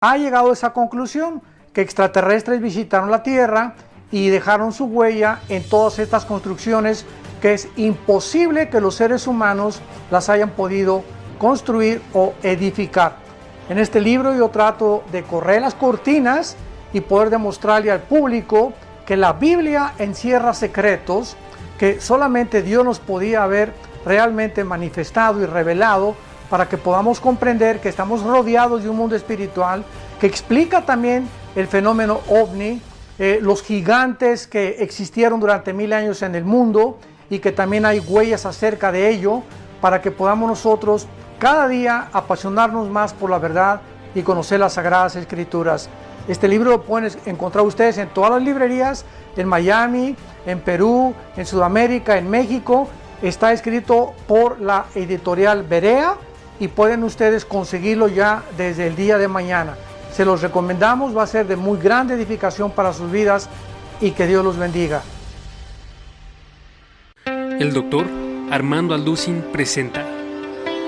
ha llegado a esa conclusión, que extraterrestres visitaron la Tierra y dejaron su huella en todas estas construcciones que es imposible que los seres humanos las hayan podido construir o edificar. En este libro yo trato de correr las cortinas y poder demostrarle al público que la Biblia encierra secretos que solamente Dios nos podía haber realmente manifestado y revelado para que podamos comprender que estamos rodeados de un mundo espiritual que explica también el fenómeno ovni, los gigantes que existieron durante 1000 años en el mundo y que también hay huellas acerca de ello para que podamos nosotros cada día apasionarnos más por la verdad y conocer las Sagradas Escrituras. Este libro lo pueden encontrar ustedes en todas las librerías, en Miami, en Perú, en Sudamérica, en México. Está escrito por la editorial Berea y pueden ustedes conseguirlo ya desde el día de mañana. Se los recomendamos, va a ser de muy grande edificación para sus vidas y que Dios los bendiga. El doctor Armando Alducin presenta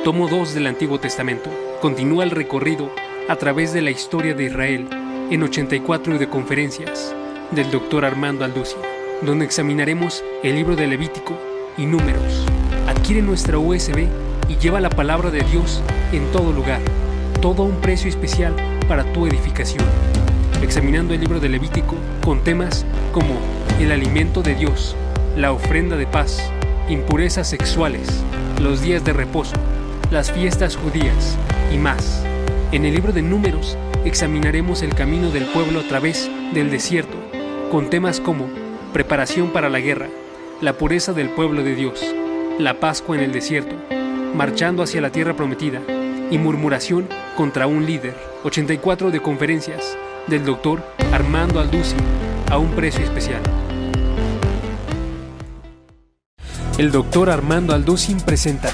Tomo 2 del Antiguo Testamento. Continúa el recorrido a través de la historia de Israel en 84 de conferencias del doctor Armando Alducin, donde examinaremos el libro de Levítico y Números. Adquiere nuestra USB y lleva la palabra de Dios en todo lugar, todo a un precio especial para tu edificación. Examinando el libro de Levítico con temas como el alimento de Dios, la ofrenda de paz, impurezas sexuales, los días de reposo, las fiestas judías y más. En el libro de Números examinaremos el camino del pueblo a través del desierto, con temas como preparación para la guerra, la pureza del pueblo de Dios, la Pascua en el desierto, marchando hacia la tierra prometida y murmuración contra un líder. 84 de conferencias del doctor Armando Alducin a un precio especial. El doctor Armando Alducin presenta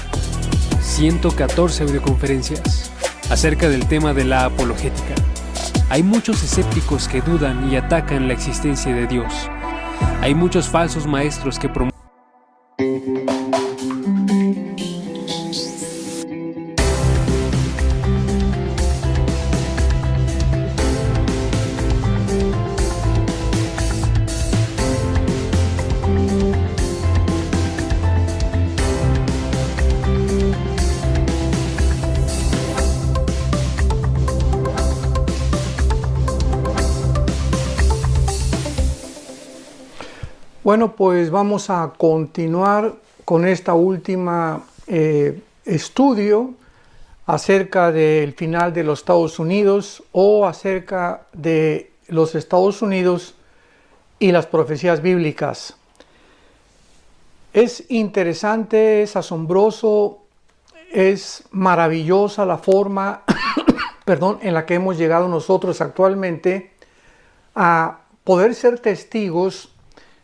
114 audioconferencias acerca del tema de la apologética. Hay muchos escépticos que dudan y atacan la existencia de Dios. Hay muchos falsos maestros que promueven. Bueno, pues vamos a continuar con esta última estudio acerca del final de los Estados Unidos o acerca de los Estados Unidos y las profecías bíblicas. Es interesante, es asombroso, es maravillosa la forma en la que hemos llegado nosotros actualmente a poder ser testigos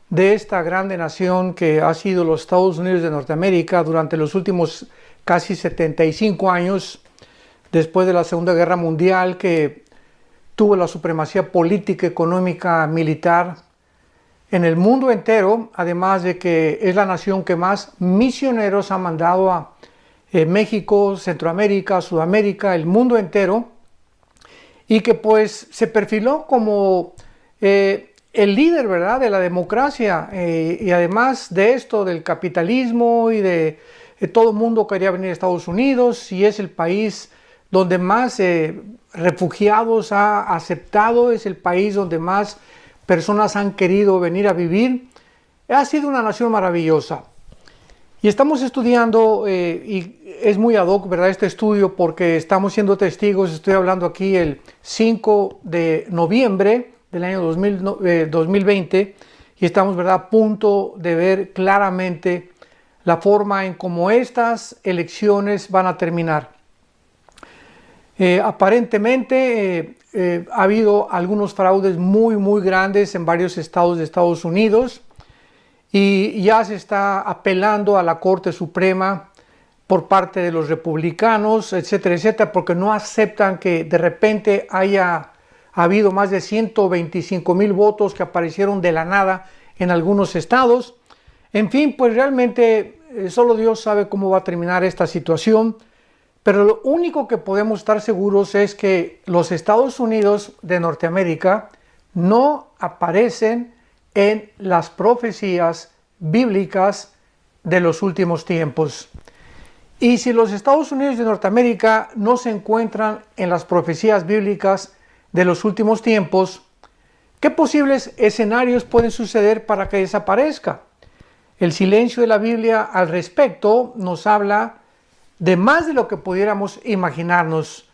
de esta grande nación que ha sido los Estados Unidos de Norteamérica durante los últimos casi 75 años, después de la Segunda Guerra Mundial, que tuvo la supremacía política, económica, militar en el mundo entero, además de que es la nación que más misioneros ha mandado a México, Centroamérica, Sudamérica, el mundo entero, y que pues se perfiló como el líder, ¿verdad?, de la democracia, y además de esto, del capitalismo y de todo el mundo quería venir a Estados Unidos, y es el país donde más refugiados ha aceptado, es el país donde más personas han querido venir a vivir. Ha sido una nación maravillosa. Y estamos estudiando, y es muy ad hoc, ¿verdad?, este estudio, porque estamos siendo testigos. Estoy hablando aquí el 5 de noviembre del año 2020 y estamos, ¿verdad?, a punto de ver claramente la forma en cómo estas elecciones van a terminar. Aparentemente ha habido algunos fraudes muy grandes en varios estados de Estados Unidos y ya se está apelando a la Corte Suprema por parte de los republicanos, etcétera, porque no aceptan que de repente ha habido más de 125,000 votos que aparecieron de la nada en algunos estados. En fin, pues realmente solo Dios sabe cómo va a terminar esta situación, Pero lo único que podemos estar seguros es que los Estados Unidos de Norteamérica no aparecen en las profecías bíblicas de los últimos tiempos. Y si los Estados Unidos de Norteamérica no se encuentran en las profecías bíblicas de los últimos tiempos, ¿qué posibles escenarios pueden suceder para que desaparezca? El silencio de la Biblia al respecto nos habla de más de lo que pudiéramos imaginarnos,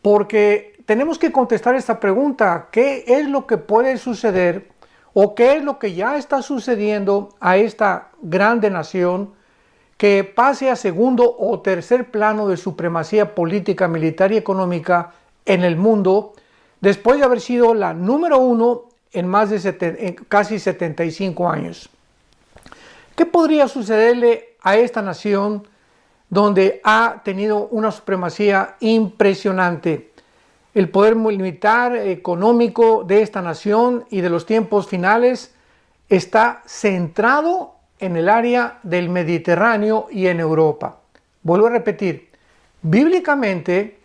porque tenemos que contestar esta pregunta: ¿qué es lo que puede suceder o qué es lo que ya está sucediendo a esta grande nación que pase a segundo o tercer plano de supremacía política, militar y económica en el mundo, después de haber sido la número uno en casi 75 años? ¿Qué podría sucederle a esta nación donde ha tenido una supremacía impresionante? El poder militar, económico de esta nación y de los tiempos finales está centrado en el área del Mediterráneo y en Europa. Vuelvo a repetir, bíblicamente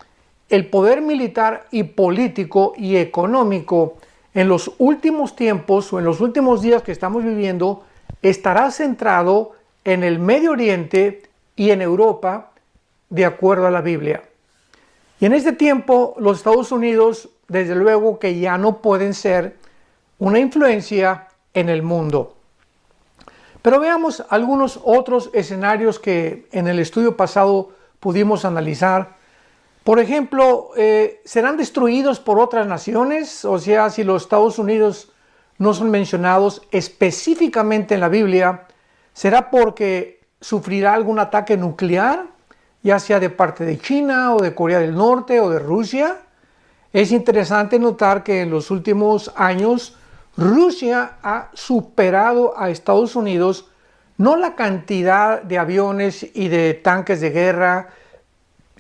el poder militar y político y económico en los últimos tiempos o en los últimos días que estamos viviendo estará centrado en el Medio Oriente y en Europa, de acuerdo a la Biblia. Y en este tiempo los Estados Unidos, desde luego que ya no pueden ser una influencia en el mundo. Pero veamos algunos otros escenarios que en el estudio pasado pudimos analizar. Por ejemplo, ¿serán destruidos por otras naciones? O sea, si los Estados Unidos no son mencionados específicamente en la Biblia, ¿será porque sufrirá algún ataque nuclear, ya sea de parte de China o de Corea del Norte o de Rusia? Es interesante notar que en los últimos años Rusia ha superado a Estados Unidos, no la cantidad de aviones y de tanques de guerra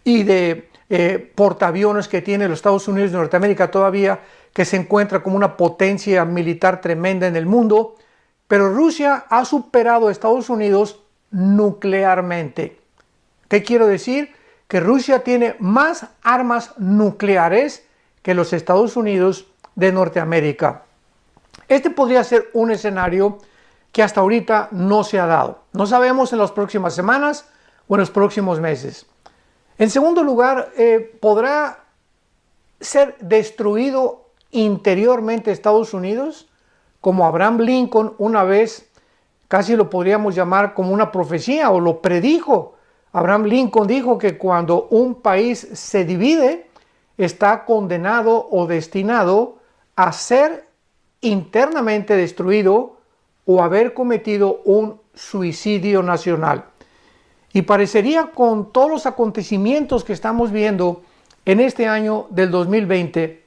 y de portaaviones que tiene los Estados Unidos de Norteamérica todavía, que se encuentra como una potencia militar tremenda en el mundo, pero Rusia ha superado a Estados Unidos nuclearmente. ¿Qué quiero decir? Que Rusia tiene más armas nucleares que los Estados Unidos de Norteamérica. Este podría ser un escenario que hasta ahorita no se ha dado. No sabemos en las próximas semanas o en los próximos meses. En segundo lugar, ¿podrá ser destruido interiormente Estados Unidos? Como Abraham Lincoln una vez, casi lo podríamos llamar como una profecía, o lo predijo. Abraham Lincoln dijo que cuando un país se divide, está condenado o destinado a ser internamente destruido o haber cometido un suicidio nacional. Y parecería, con todos los acontecimientos que estamos viendo en este año del 2020,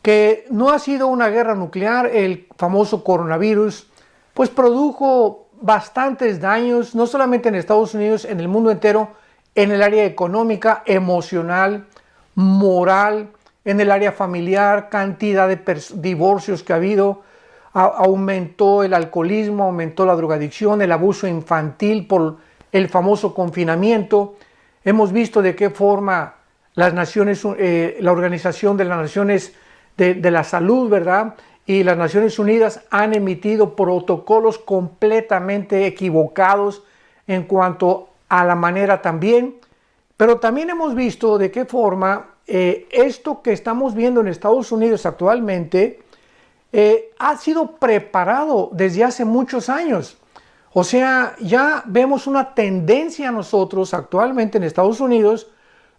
que no ha sido una guerra nuclear. El famoso coronavirus pues produjo bastantes daños, no solamente en Estados Unidos, en el mundo entero, en el área económica, emocional, moral, en el área familiar, cantidad de divorcios que ha habido, aumentó el alcoholismo, aumentó la drogadicción, el abuso infantil por el famoso confinamiento. Hemos visto de qué forma las naciones, la Organización de las Naciones de la Salud, ¿verdad?, y las Naciones Unidas han emitido protocolos completamente equivocados en cuanto a la manera también. Pero también hemos visto de qué forma esto que estamos viendo en Estados Unidos actualmente ha sido preparado desde hace muchos años. O sea, ya vemos una tendencia nosotros actualmente en Estados Unidos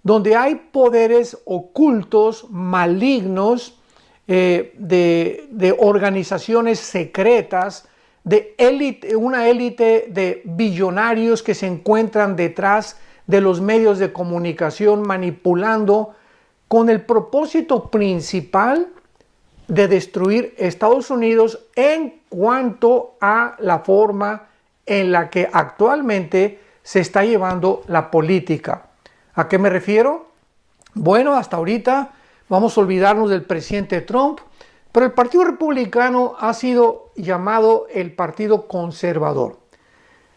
donde hay poderes ocultos, malignos, de organizaciones secretas, de élite, una élite de billonarios que se encuentran detrás de los medios de comunicación, manipulando con el propósito principal de destruir Estados Unidos en cuanto a la forma en la que actualmente se está llevando la política. ¿A qué me refiero? Bueno, hasta ahorita vamos a olvidarnos del presidente Trump, pero el Partido Republicano ha sido llamado el Partido Conservador.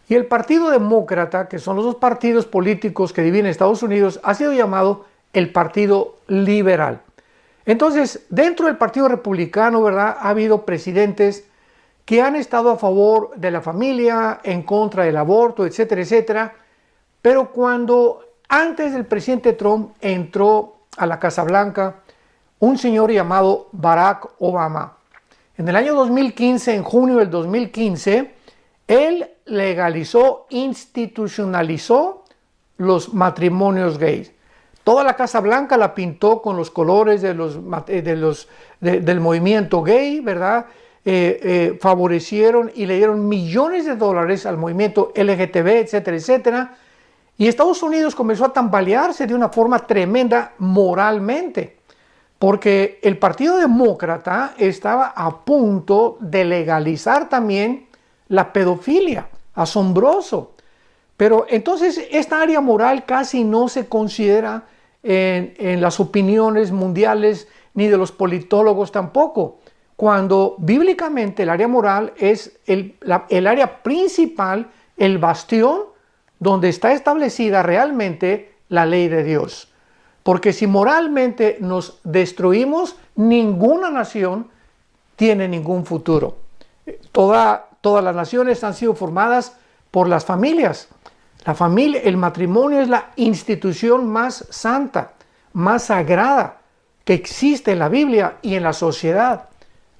Y el Partido Demócrata, que son los dos partidos políticos que dividen Estados Unidos, ha sido llamado el Partido Liberal. Entonces, dentro del Partido Republicano, ¿verdad?, ha habido presidentes que han estado a favor de la familia, en contra del aborto, etcétera, etcétera. Pero cuando antes del presidente Trump entró a la Casa Blanca, un señor llamado Barack Obama, en el año 2015, en junio del 2015, él legalizó, institucionalizó los matrimonios gays. Toda la Casa Blanca la pintó con los colores del movimiento gay, ¿verdad? Favorecieron y le dieron millones de dólares al movimiento LGTB, etcétera, etcétera. Y Estados Unidos comenzó a tambalearse de una forma tremenda moralmente, porque el Partido Demócrata estaba a punto de legalizar también la pedofilia. Asombroso. Pero entonces esta área moral casi no se considera en las opiniones mundiales ni de los politólogos tampoco, cuando bíblicamente el área moral es el área principal, el bastión donde está establecida realmente la ley de Dios. Porque si moralmente nos destruimos, ninguna nación tiene ningún futuro. Todas las naciones han sido formadas por las familias. La familia, el matrimonio es la institución más santa, más sagrada que existe en la Biblia y en la sociedad.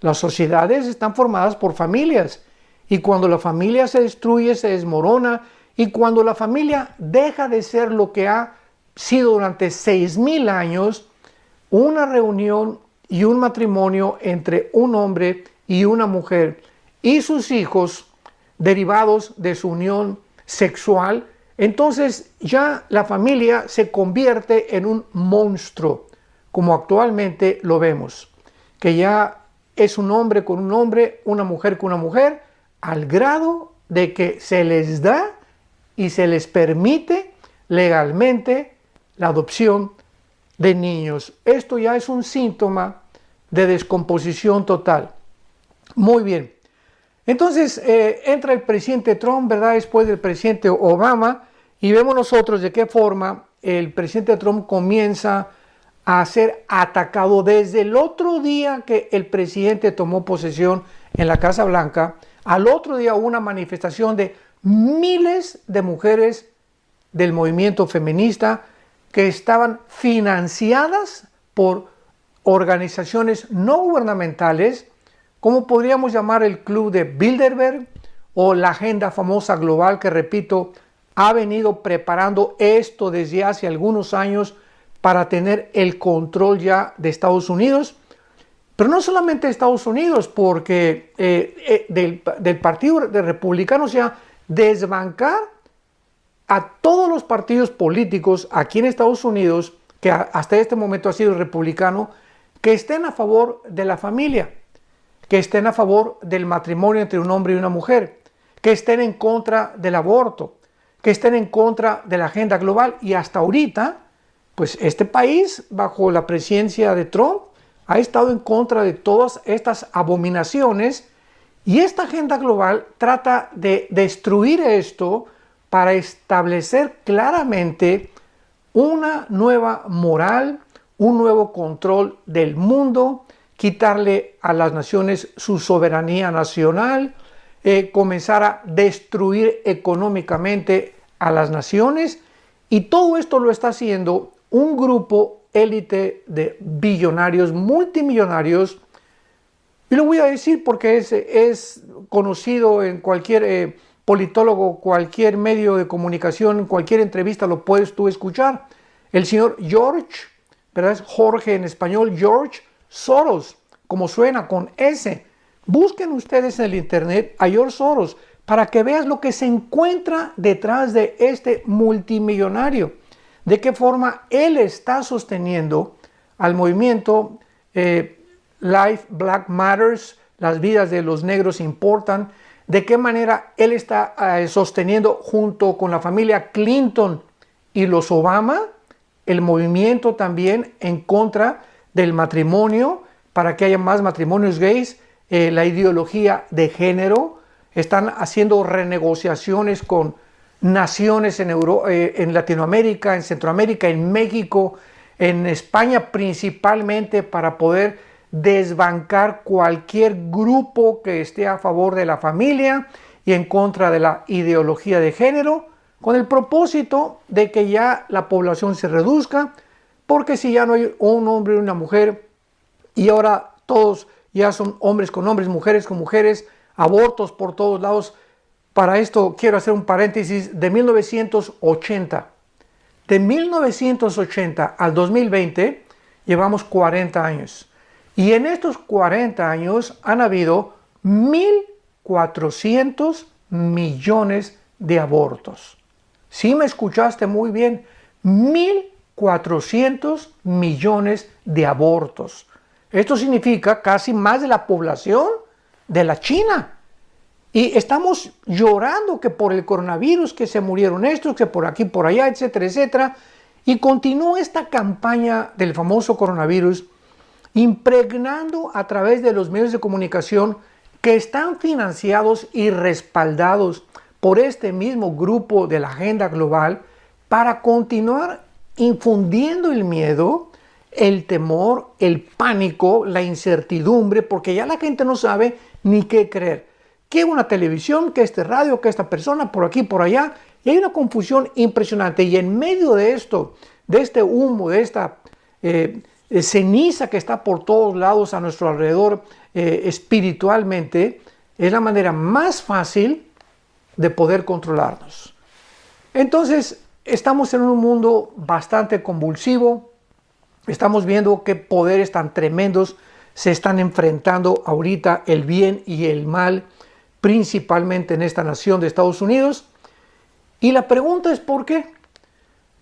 Las sociedades están formadas por familias, y cuando la familia se destruye, se desmorona, y cuando la familia deja de ser lo que ha sido durante 6,000 años, una reunión y un matrimonio entre un hombre y una mujer y sus hijos derivados de su unión sexual, entonces ya la familia se convierte en un monstruo, como actualmente lo vemos, que ya es un hombre con un hombre, una mujer con una mujer, al grado de que se les da y se les permite legalmente la adopción de niños. Esto ya es un síntoma de descomposición total. Muy bien. Entonces entra el presidente Trump, ¿verdad?, después del presidente Obama, y vemos nosotros de qué forma el presidente Trump comienza a ser atacado desde el otro día que el presidente tomó posesión en la Casa Blanca. Al otro día hubo una manifestación de miles de mujeres del movimiento feminista que estaban financiadas por organizaciones no gubernamentales, como podríamos llamar el Club de Bilderberg o la Agenda Famosa Global, que, repito, ha venido preparando esto desde hace algunos años para tener el control ya de Estados Unidos. Pero no solamente de Estados Unidos, porque del Partido Republicano, o sea, desbancar a todos los partidos políticos aquí en Estados Unidos, que hasta este momento ha sido republicano, que estén a favor de la familia, que estén a favor del matrimonio entre un hombre y una mujer, que estén en contra del aborto, que estén en contra de la agenda global. Y hasta ahorita, pues este país, bajo la presidencia de Trump, ha estado en contra de todas estas abominaciones, y esta agenda global trata de destruir esto para establecer claramente una nueva moral, un nuevo control del mundo, quitarle a las naciones su soberanía nacional, comenzar a destruir económicamente a las naciones, y todo esto lo está haciendo un grupo élite de billonarios, multimillonarios. Y lo voy a decir porque es conocido en cualquier politólogo, cualquier medio de comunicación, cualquier entrevista lo puedes tú escuchar. El señor George, ¿verdad? Es Jorge en español, George Soros, como suena, con S. Busquen ustedes en el internet a George Soros para que veas lo que se encuentra detrás de este multimillonario. De qué forma él está sosteniendo al movimiento Life Black Matters, las vidas de los negros importan. De qué manera él está sosteniendo, junto con la familia Clinton y los Obama, el movimiento también en contra del matrimonio, para que haya más matrimonios gays, la ideología de género, están haciendo renegociaciones con naciones en Latinoamérica, en Centroamérica, en México, en España principalmente, para poder desbancar cualquier grupo que esté a favor de la familia y en contra de la ideología de género, con el propósito de que ya la población se reduzca, porque si ya no hay un hombre y una mujer, y ahora todos ya son hombres con hombres, mujeres con mujeres, abortos por todos lados. Para esto quiero hacer un paréntesis. De 1980 al 2020 llevamos 40 años. Y en estos 40 años han habido 1.400 millones de abortos. ¿Sí me escuchaste muy bien? 1.400 millones de abortos. Esto significa casi más de la población de la China. Y estamos llorando que por el coronavirus, que se murieron estos, que por aquí, por allá, etcétera, etcétera. Y continúa esta campaña del famoso coronavirus, impregnando a través de los medios de comunicación que están financiados y respaldados por este mismo grupo de la agenda global, para continuar infundiendo el miedo, el temor, el pánico, la incertidumbre, porque ya la gente no sabe ni qué creer. Que una televisión, que este radio, que esta persona, por aquí, por allá, y hay una confusión impresionante. Y en medio de esto, de este humo, de esta ceniza que está por todos lados a nuestro alrededor espiritualmente, es la manera más fácil de poder controlarnos. Entonces, estamos en un mundo bastante convulsivo. Estamos viendo qué poderes tan tremendos se están enfrentando ahorita, el bien y el mal, principalmente en esta nación de Estados Unidos. Y la pregunta es ¿por qué?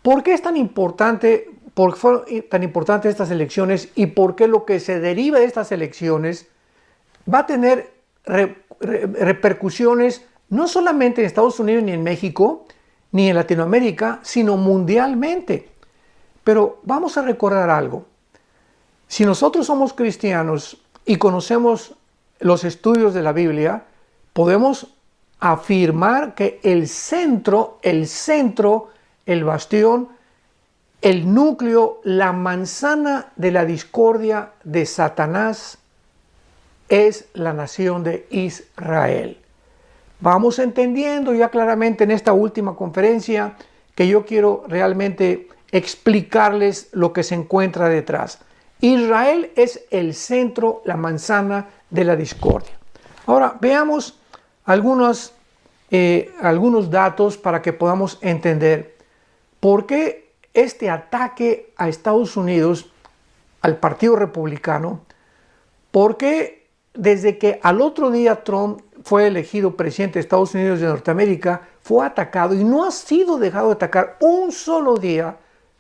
¿Por qué es tan importante, por qué fueron tan importantes estas elecciones, y por qué lo que se deriva de estas elecciones va a tener repercusiones no solamente en Estados Unidos ni en México, ni en Latinoamérica, sino mundialmente? Pero vamos a recordar algo. Si nosotros somos cristianos y conocemos los estudios de la Biblia, podemos afirmar que el centro, el bastión, el núcleo, la manzana de la discordia de Satanás es la nación de Israel. Vamos entendiendo ya claramente en esta última conferencia que yo quiero realmente explicarles lo que se encuentra detrás. Israel es el centro, la manzana de la discordia. Ahora veamos algunos datos para que podamos entender por qué este ataque a Estados Unidos, al Partido Republicano, por qué desde que al otro día Trump fue elegido presidente de Estados Unidos de Norteamérica, fue atacado y no ha sido dejado de atacar un solo día.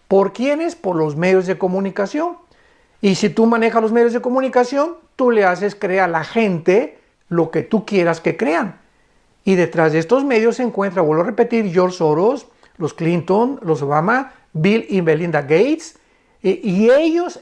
¿Por quiénes? Por los medios de comunicación. Y si tú manejas los medios de comunicación, tú le haces creer a la gente lo que tú quieras que crean. Y detrás de estos medios se encuentra, vuelvo a repetir, George Soros, los Clinton, los Obama, Bill y Melinda Gates, y ellos,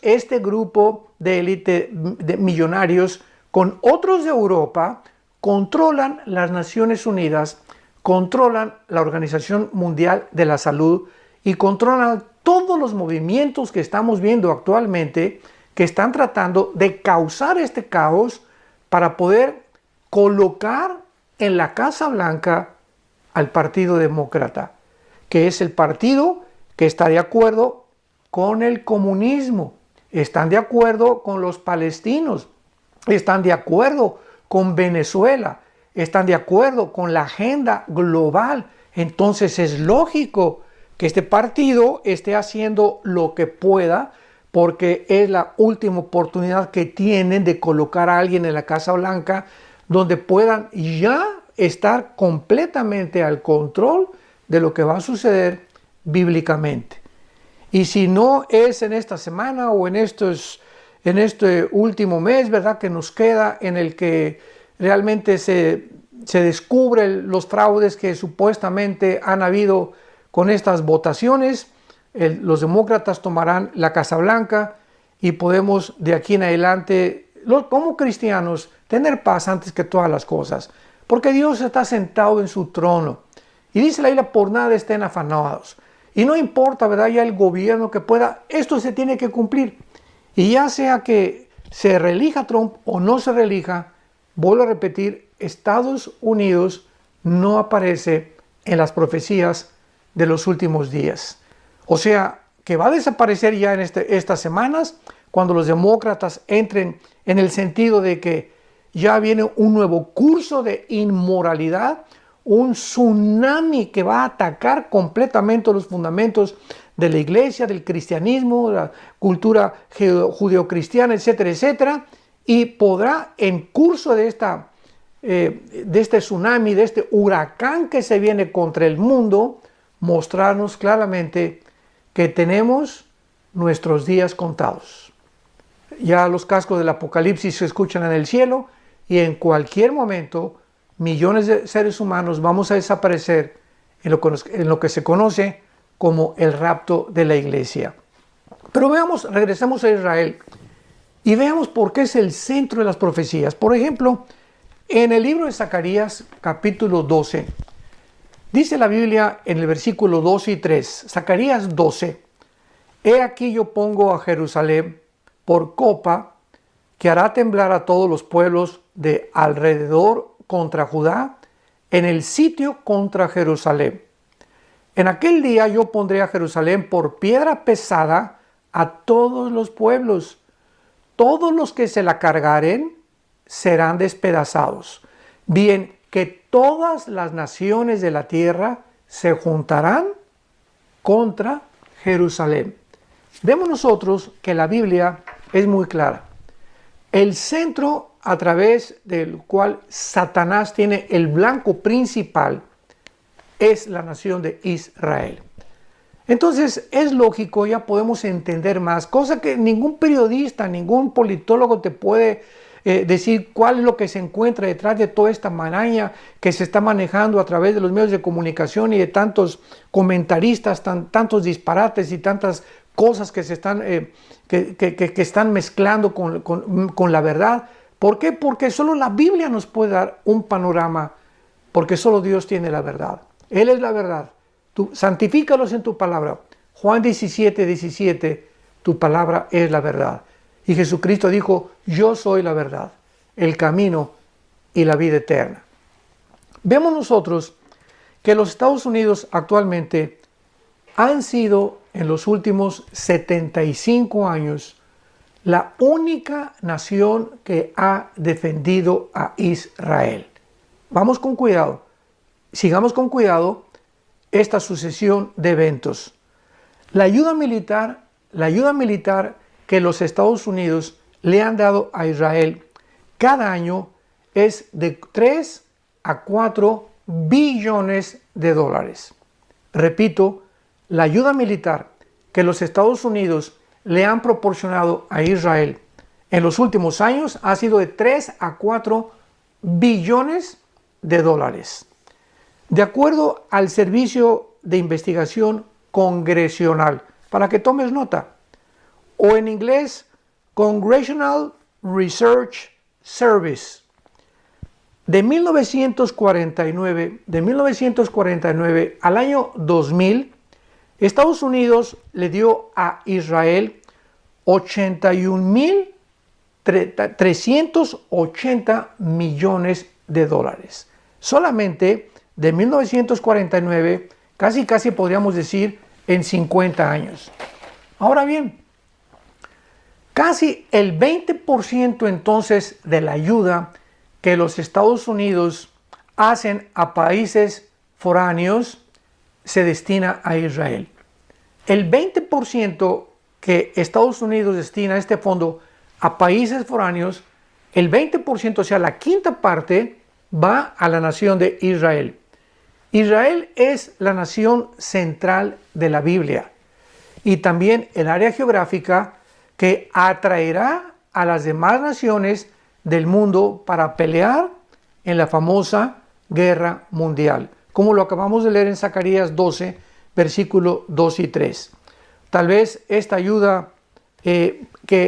este grupo de élite de millonarios con otros de Europa, controlan las Naciones Unidas, controlan la Organización Mundial de la Salud y controlan todos los movimientos que estamos viendo actualmente, que están tratando de causar este caos para poder colocar en la Casa Blanca al Partido Demócrata, que es el partido que está de acuerdo con el comunismo, están de acuerdo con los palestinos, están de acuerdo con Venezuela, están de acuerdo con la agenda global. Entonces es lógico que este partido esté haciendo lo que pueda, porque es la última oportunidad que tienen de colocar a alguien en la Casa Blanca donde puedan ya estar completamente al control de lo que va a suceder bíblicamente. Y si no es en esta semana o en este último mes, ¿verdad?, que nos queda, en el que realmente se descubren los fraudes que supuestamente han habido con estas votaciones, los demócratas tomarán la Casa Blanca y podemos de aquí en adelante, como cristianos, tener paz antes que todas las cosas. porque Dios está sentado en su trono. Y dice la Biblia, por nada estén afanados. Y no importa, ¿verdad? Ya el gobierno que pueda, esto se tiene que cumplir. Y ya sea que se reelija Trump o no se reelija, vuelvo a repetir, Estados Unidos no aparece en las profecías de los últimos días. O sea, que va a desaparecer ya en estas semanas, cuando los demócratas entren en el sentido de que ya viene un nuevo curso de inmoralidad, un tsunami que va a atacar completamente los fundamentos de la iglesia, del cristianismo, de la cultura judeocristiana, etcétera, etcétera, y podrá en curso de este tsunami, de este huracán que se viene contra el mundo, mostrarnos claramente que tenemos nuestros días contados. Ya los cascos del Apocalipsis se escuchan en el cielo y en cualquier momento millones de seres humanos vamos a desaparecer en lo que se conoce como el rapto de la iglesia. Pero regresemos a Israel y veamos por qué es el centro de las profecías. Por ejemplo, en el libro de Zacarías, capítulo 12, dice la Biblia en el versículo 2 y 3, Zacarías 12, he aquí yo pongo a Jerusalén por copa que hará temblar a todos los pueblos de alrededor contra Judá, en el sitio contra Jerusalén. En aquel día yo pondré a Jerusalén por piedra pesada a todos los pueblos. Todos los que se la cargaren serán despedazados. Bien, que todas las naciones de la tierra se juntarán contra Jerusalén. Vemos nosotros que la Biblia es muy clara. El centro a través del cual Satanás tiene el blanco principal es la nación de Israel. Entonces es lógico, ya podemos entender más, cosa que ningún periodista, ningún politólogo te puede decir cuál es lo que se encuentra detrás de toda esta maraña que se está manejando a través de los medios de comunicación y de tantos comentaristas, tantos disparates y tantas cosas que se están, que están mezclando con la verdad. ¿Por qué? Porque solo la Biblia nos puede dar un panorama, porque solo Dios tiene la verdad. Él es la verdad. Tú santifícalos en tu palabra. Juan 17, 17, tu palabra es la verdad. Y Jesucristo dijo, yo soy la verdad, el camino y la vida eterna. Vemos nosotros que los Estados Unidos actualmente han sido en los últimos 75 años la única nación que ha defendido a Israel. Vamos con cuidado, sigamos con cuidado esta sucesión de eventos. La ayuda militar que los Estados Unidos le han dado a Israel cada año es de 3 a 4 billones de dólares. Repito, la ayuda militar que los Estados Unidos le han proporcionado a Israel en los últimos años ha sido de 3 a 4 billones de dólares. De acuerdo al Servicio de Investigación Congresional, para que tomes nota, o en inglés, Congressional Research Service, de 1949 al año 2000, Estados Unidos le dio a Israel 81.380 millones de dólares. Solamente de 1949, casi podríamos decir en 50 años. Ahora bien, casi el 20% entonces de la ayuda que los Estados Unidos hacen a países foráneos se destina a Israel. El 20% que Estados Unidos destina a este fondo a países foráneos, el 20%, o sea, la quinta parte, va a la nación de Israel. Israel es la nación central de la Biblia y también el área geográfica que atraerá a las demás naciones del mundo para pelear en la famosa guerra mundial, como lo acabamos de leer en Zacarías 12, versículo 2 y 3. Tal vez esta ayuda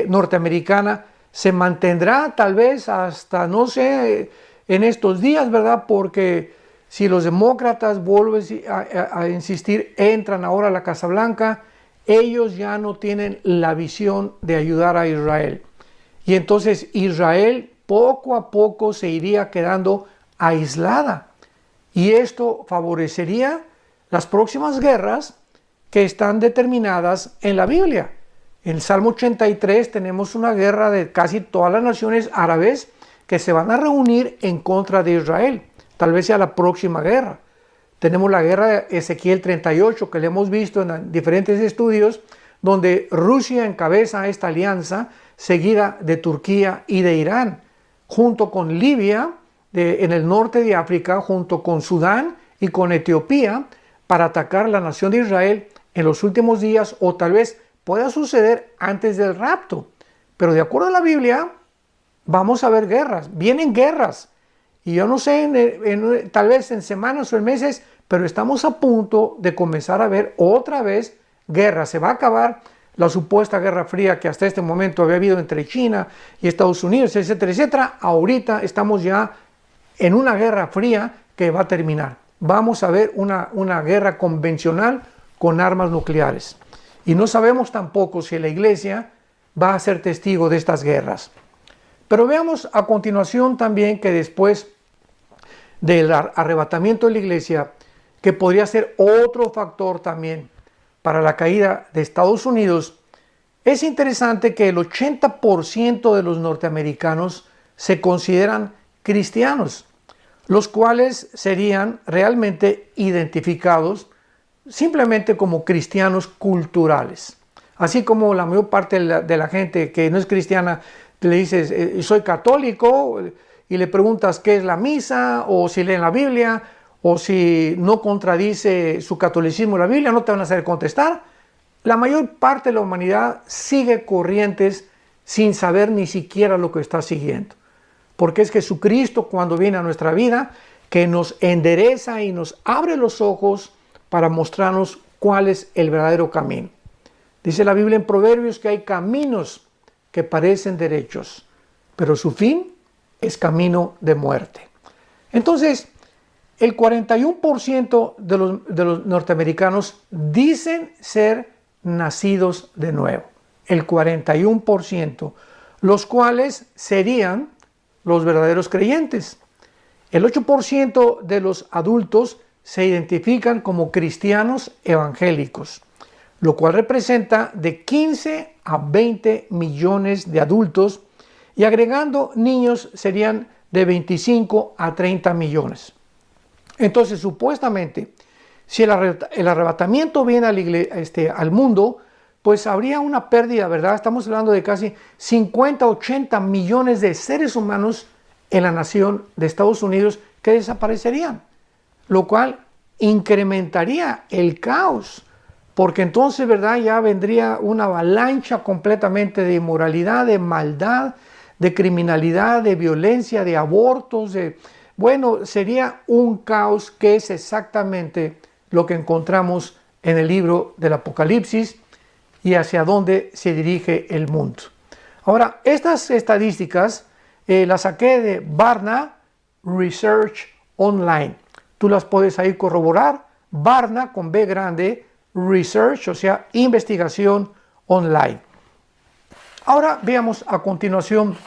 norteamericana se mantendrá tal vez hasta, no sé, en estos días, ¿verdad? Porque si los demócratas, vuelven a insistir, entran ahora a la Casa Blanca, ellos ya no tienen la visión de ayudar a Israel. Y entonces Israel poco a poco se iría quedando aislada. Y esto favorecería las próximas guerras que están determinadas en la Biblia. En el Salmo 83 tenemos una guerra de casi todas las naciones árabes que se van a reunir en contra de Israel. Tal vez sea la próxima guerra. Tenemos la guerra de Ezequiel 38 que le hemos visto en diferentes estudios, donde Rusia encabeza esta alianza seguida de Turquía y de Irán, junto con Libia en el norte de África, junto con Sudán y con Etiopía, para atacar la nación de Israel en los últimos días, o tal vez pueda suceder antes del rapto. Pero de acuerdo a la Biblia, vamos a ver guerras, vienen guerras. Y yo no sé, tal vez en semanas o en meses, pero estamos a punto de comenzar a ver otra vez guerra. Se va a acabar la supuesta guerra fría que hasta este momento había habido entre China y Estados Unidos, etcétera, etcétera. Ahorita estamos ya en una guerra fría que va a terminar. Vamos a ver una guerra convencional con armas nucleares. Y no sabemos tampoco si la iglesia va a ser testigo de estas guerras. Pero veamos a continuación también que después del arrebatamiento de la iglesia, que podría ser otro factor también para la caída de Estados Unidos, es interesante que el 80% de los norteamericanos se consideran cristianos, los cuales serían realmente identificados simplemente como cristianos culturales. Así como la mayor parte de la gente que no es cristiana le dices, soy católico, y le preguntas qué es la misa, o si leen la Biblia, o si no contradice su catolicismo la Biblia, no te van a saber contestar. La mayor parte de la humanidad sigue corrientes sin saber ni siquiera lo que está siguiendo. Porque es Jesucristo, cuando viene a nuestra vida, que nos endereza y nos abre los ojos para mostrarnos cuál es el verdadero camino. Dice la Biblia en Proverbios que hay caminos que parecen derechos, pero su fin es camino de muerte. Entonces, el 41% de los norteamericanos dicen ser nacidos de nuevo. El 41%, los cuales serían los verdaderos creyentes. El 8% de los adultos se identifican como cristianos evangélicos, lo cual representa de 15 a 20 millones de adultos, y agregando niños serían de 25 a 30 millones. Entonces, supuestamente, si el arrebatamiento viene al mundo, pues habría una pérdida, ¿verdad? Estamos hablando de casi 50, 80 millones de seres humanos en la nación de Estados Unidos que desaparecerían, lo cual incrementaría el caos, porque entonces, ¿verdad?, ya vendría una avalancha completamente de inmoralidad, de maldad, de criminalidad, de violencia, de abortos, bueno, sería un caos que es exactamente lo que encontramos en el libro del Apocalipsis y hacia dónde se dirige el mundo. Ahora, estas estadísticas las saqué de Barna Research Online. Tú las puedes ahí corroborar. Barna con B grande, Research, o sea, investigación online. Ahora veamos a continuación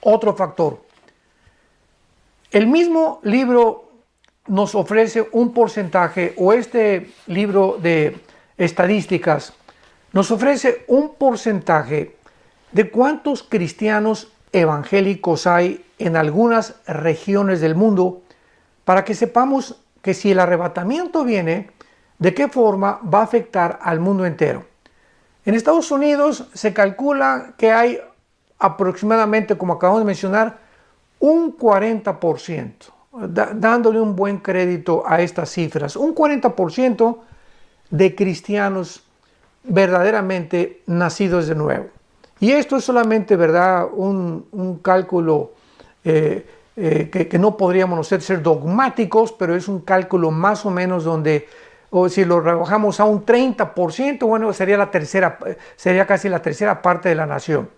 otro factor. El mismo libro nos ofrece un porcentaje, o este libro de estadísticas nos ofrece un porcentaje de cuántos cristianos evangélicos hay en algunas regiones del mundo, para que sepamos que si el arrebatamiento viene, de qué forma va a afectar al mundo entero. En Estados Unidos se calcula que hay aproximadamente, como acabamos de mencionar, un 40%, dándole un buen crédito a estas cifras, un 40% de cristianos verdaderamente nacidos de nuevo. Y esto es solamente, ¿verdad?, un cálculo que no podríamos nosotros ser dogmáticos, pero es un cálculo más o menos donde, o si lo rebajamos a un 30%, bueno, sería casi la tercera parte de la nación.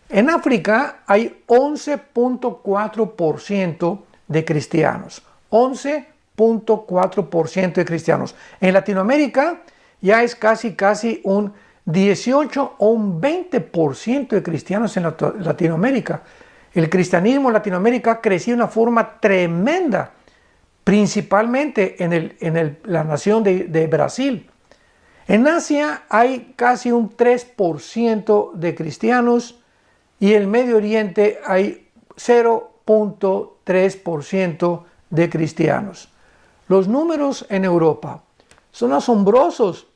En África hay 11.4% de cristianos. 11.4% de cristianos. En Latinoamérica ya es casi un 18 o un 20% de cristianos en Latinoamérica. El cristianismo en Latinoamérica ha crecido de una forma tremenda, principalmente en la nación de Brasil. En Asia hay casi un 3% de cristianos y en el Medio Oriente hay 0.3% de cristianos. Los números en Europa son asombrosos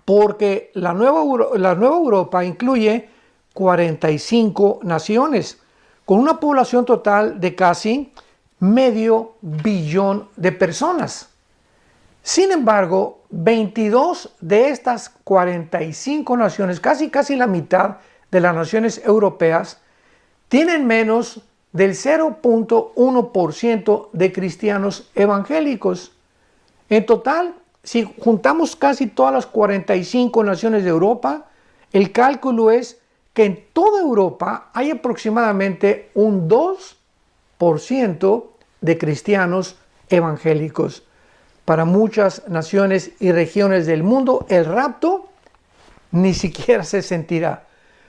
porque la nueva Europa incluye 45 naciones con una población total de casi 500 millones de personas. Sin embargo, 22 de estas 45 naciones, casi la mitad de las naciones europeas, tienen menos del 0.1% de cristianos evangélicos. En total, si juntamos casi todas las 45 naciones de Europa, el cálculo es que en toda Europa hay aproximadamente un 2% de cristianos evangélicos. Para muchas naciones y regiones del mundo, el rapto ni siquiera se sentirá.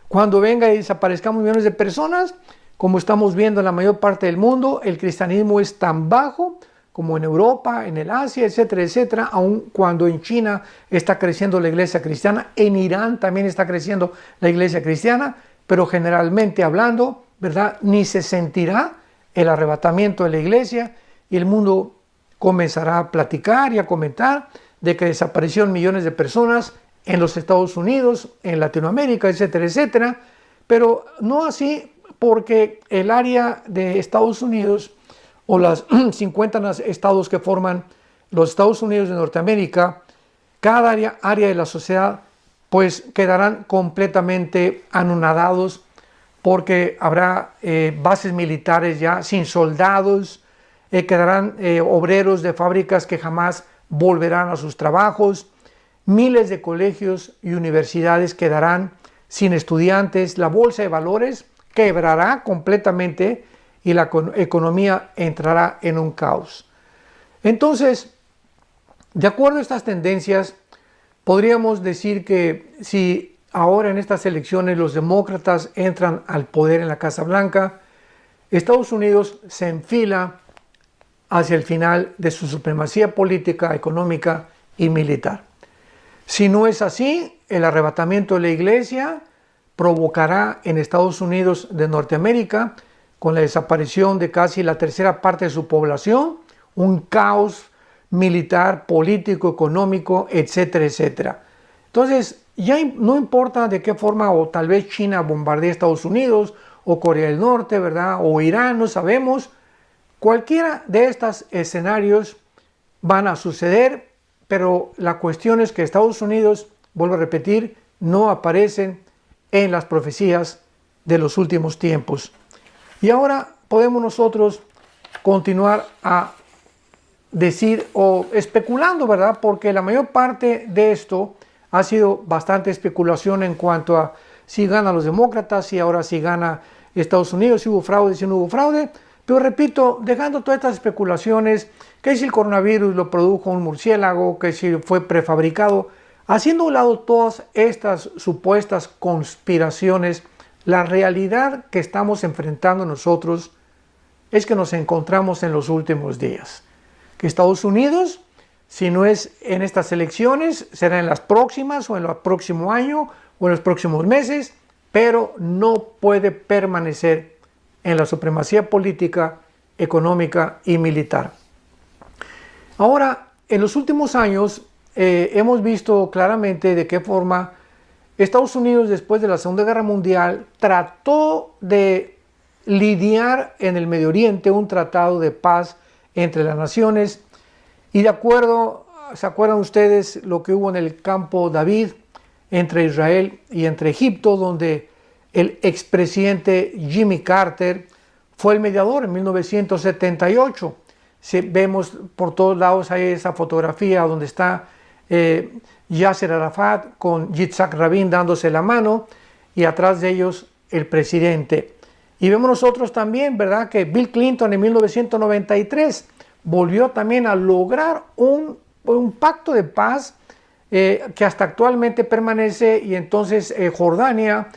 Cuando venga y desaparezcamos millones de personas, como estamos viendo en la mayor parte del mundo, el cristianismo es tan bajo como en Europa, en el Asia, etcétera, etcétera, aun cuando en China está creciendo la iglesia cristiana, en Irán también está creciendo la iglesia cristiana, pero generalmente hablando, ¿verdad? Ni se sentirá el arrebatamiento de la iglesia y el mundo comenzará a platicar y a comentar de que desaparecieron millones de personas en los Estados Unidos, en Latinoamérica, etcétera, etcétera, pero no así porque el área de Estados Unidos o los 50 estados que forman los Estados Unidos de Norteamérica, cada área de la sociedad pues quedarán completamente anonadados porque habrá bases militares ya sin soldados, quedarán obreros de fábricas que jamás volverán a sus trabajos, miles de colegios y universidades quedarán sin estudiantes, la bolsa de valores quebrará completamente y la economía entrará en un caos. Entonces, de acuerdo a estas tendencias, podríamos decir que si ahora en estas elecciones los demócratas entran al poder en la Casa Blanca, Estados Unidos se enfila hacia el final de su supremacía política, económica y militar. Si no es así, el arrebatamiento de la iglesia provocará en Estados Unidos de Norteamérica, con la desaparición de casi la tercera parte de su población, un caos militar, político, económico, etcétera, etcétera. Entonces, ya no importa de qué forma, o tal vez China bombardee Estados Unidos, o Corea del Norte, ¿verdad? O Irán, no sabemos. Cualquiera de estos escenarios van a suceder, pero la cuestión es que Estados Unidos, vuelvo a repetir, no aparecen en las profecías de los últimos tiempos. Y ahora podemos nosotros continuar a decir o especulando, ¿verdad? Porque la mayor parte de esto ha sido bastante especulación en cuanto a si ganan los demócratas, si ahora si gana Estados Unidos, si hubo fraude, si no hubo fraude. Pero repito, dejando todas estas especulaciones, que si el coronavirus lo produjo un murciélago, que si fue prefabricado, haciendo a un lado todas estas supuestas conspiraciones, la realidad que estamos enfrentando nosotros es que nos encontramos en los últimos días. Que Estados Unidos, si no es en estas elecciones, será en las próximas o en el próximo año o en los próximos meses, pero no puede permanecer en la supremacía política, económica y militar. Ahora, en los últimos años hemos visto claramente de qué forma Estados Unidos, después de la Segunda Guerra Mundial, trató de lidiar en el Medio Oriente un tratado de paz entre las naciones, y de acuerdo, ¿se acuerdan ustedes lo que hubo en el campo David entre Israel y entre Egipto, donde el expresidente Jimmy Carter fue el mediador en 1978? Vemos por todos lados ahí esa fotografía donde está Yasser Arafat con Yitzhak Rabin dándose la mano y atrás de ellos el presidente. Y vemos nosotros también, ¿verdad?, que Bill Clinton en 1993 volvió también a lograr un pacto de paz que hasta actualmente permanece, y entonces Jordania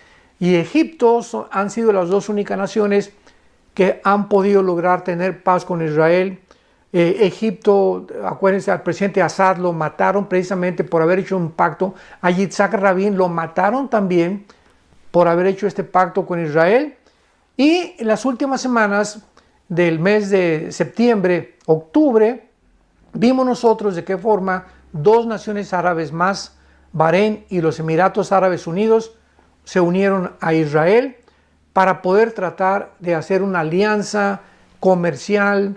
y Egipto han sido las dos únicas naciones que han podido lograr tener paz con Israel. Egipto, acuérdense, al presidente Assad lo mataron precisamente por haber hecho un pacto. A Yitzhak Rabin lo mataron también por haber hecho este pacto con Israel. Y en las últimas semanas del mes de septiembre, octubre, vimos nosotros de qué forma dos naciones árabes más, Bahrein y los Emiratos Árabes Unidos, se unieron a Israel para poder tratar de hacer una alianza comercial,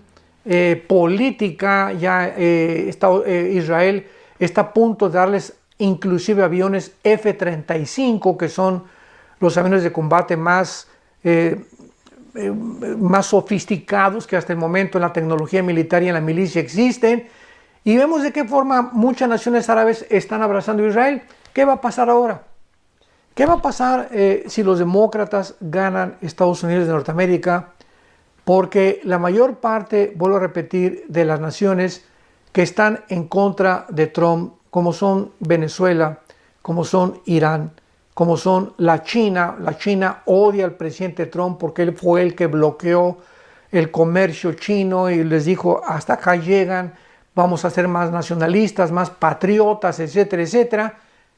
política. Ya Israel está a punto de darles inclusive aviones F-35, que son los aviones de combate más sofisticados que hasta el momento en la tecnología militar y en la milicia existen. Y vemos de qué forma muchas naciones árabes están abrazando a Israel. ¿Qué va a pasar ahora? ¿Qué va a pasar si los demócratas ganan Estados Unidos de Norteamérica? Porque la mayor parte, vuelvo a repetir, de las naciones que están en contra de Trump, como son Venezuela, como son Irán, como son la China odia al presidente Trump porque él fue el que bloqueó el comercio chino y les dijo: hasta acá llegan, vamos a ser más nacionalistas, más patriotas, etcétera, etcétera.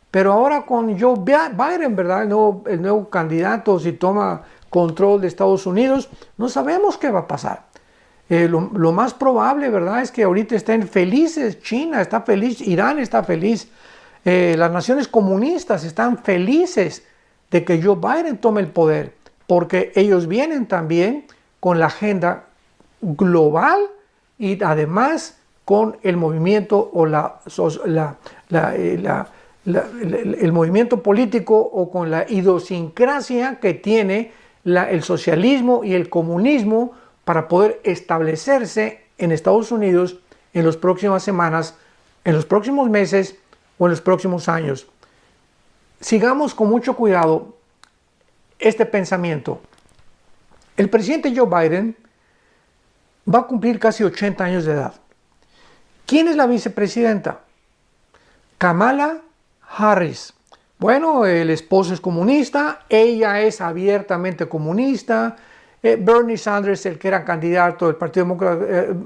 Pero ahora con Joe Biden, ¿verdad?, el nuevo candidato, si toma control de Estados Unidos, no sabemos qué va a pasar. Lo más probable, ¿verdad?, es que ahorita estén felices. China está feliz, Irán está feliz, las naciones comunistas están felices de que Joe Biden tome el poder, porque ellos vienen también con la agenda global y además con el movimiento o el movimiento político, o con la idiosincrasia que tiene el socialismo y el comunismo para poder establecerse en Estados Unidos en las próximas semanas, en los próximos meses o en los próximos años. Sigamos con mucho cuidado este pensamiento. El presidente Joe Biden va a cumplir casi 80 años de edad. ¿Quién es la vicepresidenta? Kamala Harris. Bueno, el esposo es comunista, ella es abiertamente comunista. Bernie Sanders, el que era candidato del Partido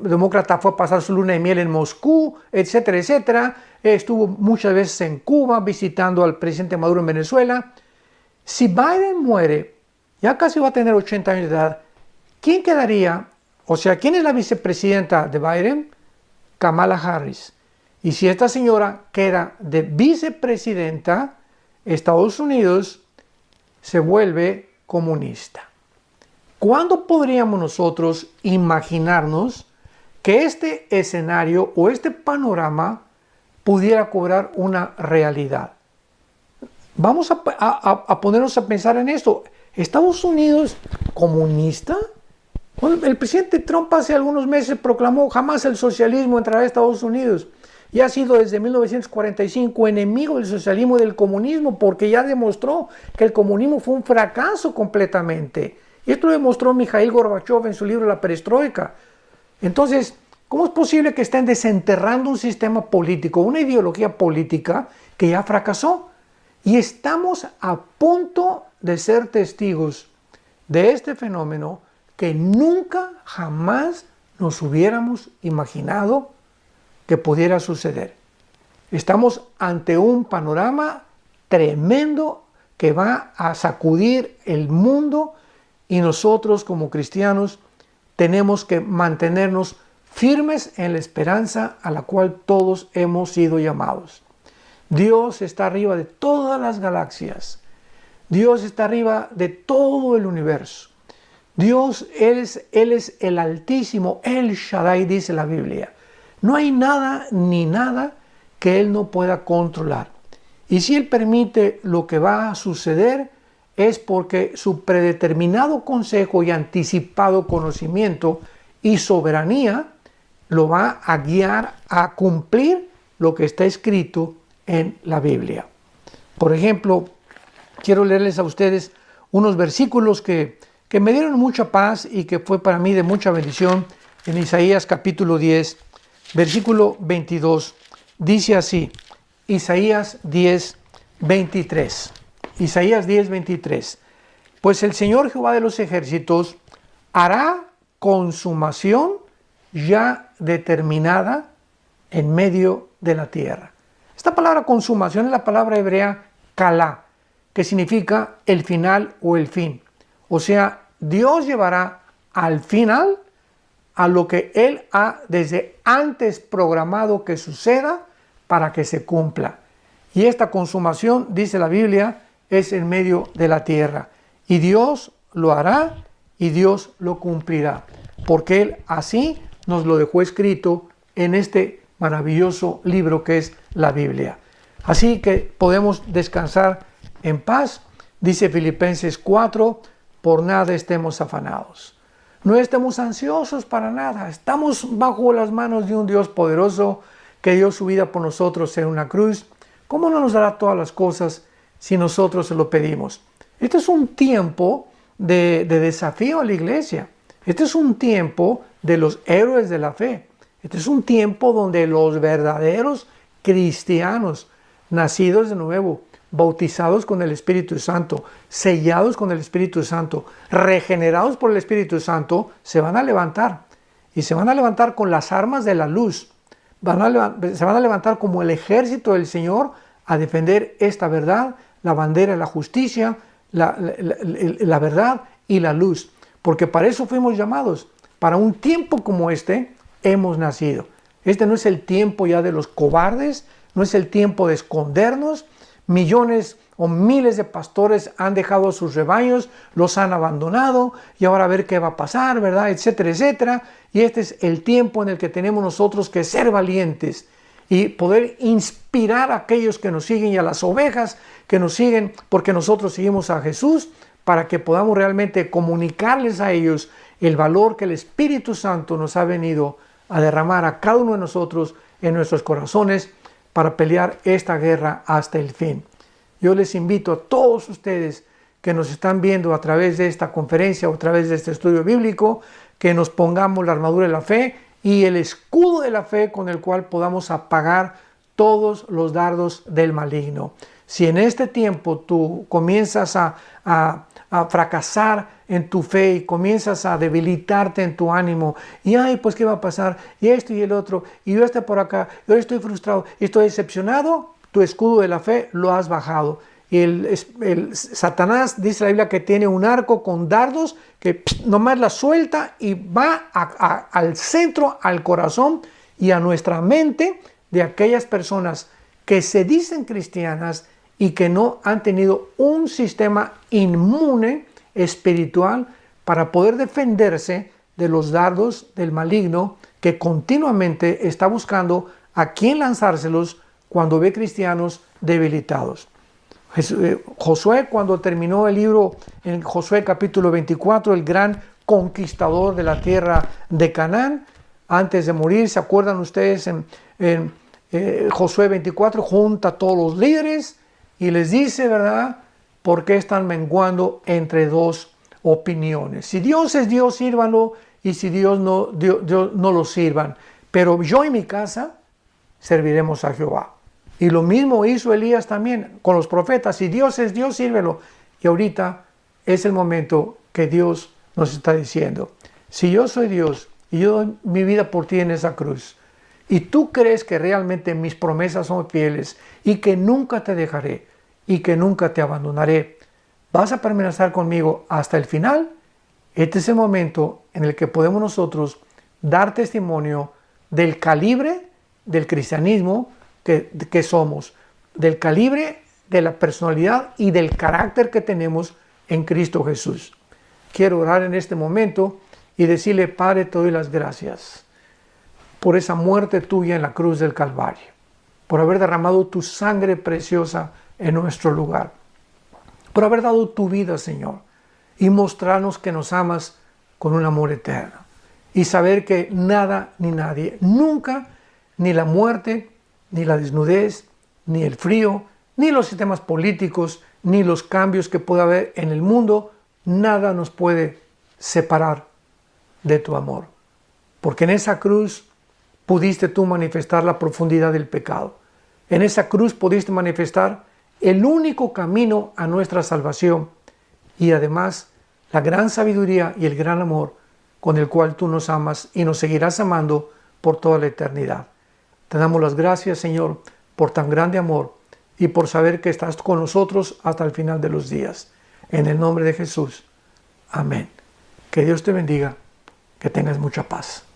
Demócrata, fue a pasar su luna de miel en Moscú, etcétera, etcétera. Estuvo muchas veces en Cuba visitando al presidente Maduro en Venezuela. Si Biden muere, ya casi va a tener 80 años de edad, ¿quién quedaría? O sea, ¿quién es la vicepresidenta de Biden? Kamala Harris. Y si esta señora queda de vicepresidenta, Estados Unidos se vuelve comunista. ¿Cuándo podríamos nosotros imaginarnos que este escenario o este panorama pudiera cobrar una realidad? Vamos a ponernos a pensar en esto. ¿Estados Unidos comunista? Bueno, el presidente Trump hace algunos meses proclamó: jamás el socialismo entrará a Estados Unidos. Y ha sido desde 1945 enemigo del socialismo y del comunismo, porque ya demostró que el comunismo fue un fracaso completamente. Y esto lo demostró Mikhail Gorbachev en su libro La Perestroika. Entonces, ¿cómo es posible que estén desenterrando un sistema político, una ideología política que ya fracasó? Y estamos a punto de ser testigos de este fenómeno que nunca, jamás nos hubiéramos imaginado que pudiera suceder. Estamos ante un panorama tremendo que va a sacudir el mundo, y nosotros como cristianos tenemos que mantenernos firmes en la esperanza a la cual todos hemos sido llamados. Dios está arriba de todas las galaxias. Dios está arriba de todo el universo. Dios, Él es el Altísimo, El Shaddai, dice la Biblia. No hay nada ni nada que Él no pueda controlar. Y si Él permite lo que va a suceder, es porque su predeterminado consejo y anticipado conocimiento y soberanía lo va a guiar a cumplir lo que está escrito en la Biblia. Por ejemplo, quiero leerles a ustedes unos versículos que que me dieron mucha paz y que fue para mí de mucha bendición. En Isaías capítulo 10, versículo 22, dice así, Isaías 10, 23. Isaías 10, 23. Pues el Señor Jehová de los ejércitos hará consumación ya determinada en medio de la tierra. Esta palabra consumación es la palabra hebrea kalá, que significa el final o el fin. O sea, Dios llevará al final a lo que Él ha desde antes programado que suceda para que se cumpla. Y esta consumación, dice la Biblia, es en medio de la tierra. Y Dios lo hará y Dios lo cumplirá. Porque Él así nos lo dejó escrito en este maravilloso libro que es la Biblia. Así que podemos descansar en paz. Dice Filipenses 4, por nada estemos afanados. No estemos ansiosos para nada. Estamos bajo las manos de un Dios poderoso que dio su vida por nosotros en una cruz. ¿Cómo no nos dará todas las cosas si nosotros se lo pedimos? Este es un tiempo de desafío a la iglesia. Este es un tiempo de los héroes de la fe. Este es un tiempo donde los verdaderos cristianos, nacidos de nuevo, bautizados con el Espíritu Santo, sellados con el Espíritu Santo, regenerados por el Espíritu Santo, se van a levantar. Y se van a levantar con las armas de la luz. Se van a levantar como el ejército del Señor a defender esta verdad, la bandera de la justicia, la verdad y la luz. Porque para eso fuimos llamados. Para un tiempo como este hemos nacido. Este no es el tiempo ya de los cobardes, no es el tiempo de escondernos. Millones o miles de pastores han dejado a sus rebaños, los han abandonado y ahora a ver qué va a pasar, ¿verdad? Etcétera, etcétera. Y este es el tiempo en el que tenemos nosotros que ser valientes y poder inspirar a aquellos que nos siguen y a las ovejas que nos siguen porque nosotros seguimos a Jesús para que podamos realmente comunicarles a ellos el valor que el Espíritu Santo nos ha venido a derramar a cada uno de nosotros en nuestros corazones para pelear esta guerra hasta el fin. Yo les invito a todos ustedes que nos están viendo a través de esta conferencia o a través de este estudio bíblico, que nos pongamos la armadura de la fe y el escudo de la fe con el cual podamos apagar todos los dardos del maligno. Si en este tiempo tú comienzas a fracasar en tu fe y comienzas a debilitarte en tu ánimo y ay, pues qué va a pasar y esto y el otro y yo estoy por acá, yo estoy frustrado, estoy decepcionado, tu escudo de la fe lo has bajado. Y el Satanás, dice la Biblia, que tiene un arco con dardos que nomás la suelta y va al centro, al corazón y a nuestra mente de aquellas personas que se dicen cristianas y que no han tenido un sistema inmune espiritual para poder defenderse de los dardos del maligno que continuamente está buscando a quién lanzárselos cuando ve cristianos debilitados. Josué, cuando terminó el libro en Josué capítulo 24, el gran conquistador de la tierra de Canaán, antes de morir, ¿se acuerdan ustedes? En Josué 24 junta a todos los líderes y les dice, ¿verdad?, por qué están menguando entre dos opiniones. Si Dios es Dios, sírvanlo, y si Dios no lo sirvan. Pero yo y mi casa serviremos a Jehová. Y lo mismo hizo Elías también con los profetas. Si Dios es Dios, sírvelo. Y ahorita es el momento que Dios nos está diciendo, si yo soy Dios y yo doy mi vida por ti en esa cruz, y tú crees que realmente mis promesas son fieles y que nunca te dejaré y que nunca te abandonaré, ¿vas a permanecer conmigo hasta el final? Este es el momento en el que podemos nosotros dar testimonio del calibre del cristianismo que somos, del calibre de la personalidad y del carácter que tenemos en Cristo Jesús. Quiero orar en este momento y decirle, Padre, te doy las gracias por esa muerte tuya en la cruz del Calvario, por haber derramado tu sangre preciosa en nuestro lugar, por haber dado tu vida, Señor, y mostrarnos que nos amas con un amor eterno, y saber que nada ni nadie, nunca, ni la muerte, ni la desnudez, ni el frío, ni los sistemas políticos, ni los cambios que pueda haber en el mundo, nada nos puede separar de tu amor. Porque en esa cruz pudiste tú manifestar la profundidad del pecado. En esa cruz pudiste manifestar el único camino a nuestra salvación y además la gran sabiduría y el gran amor con el cual tú nos amas y nos seguirás amando por toda la eternidad. Te damos las gracias, Señor, por tan grande amor y por saber que estás con nosotros hasta el final de los días. En el nombre de Jesús. Amén. Que Dios te bendiga. Que tengas mucha paz.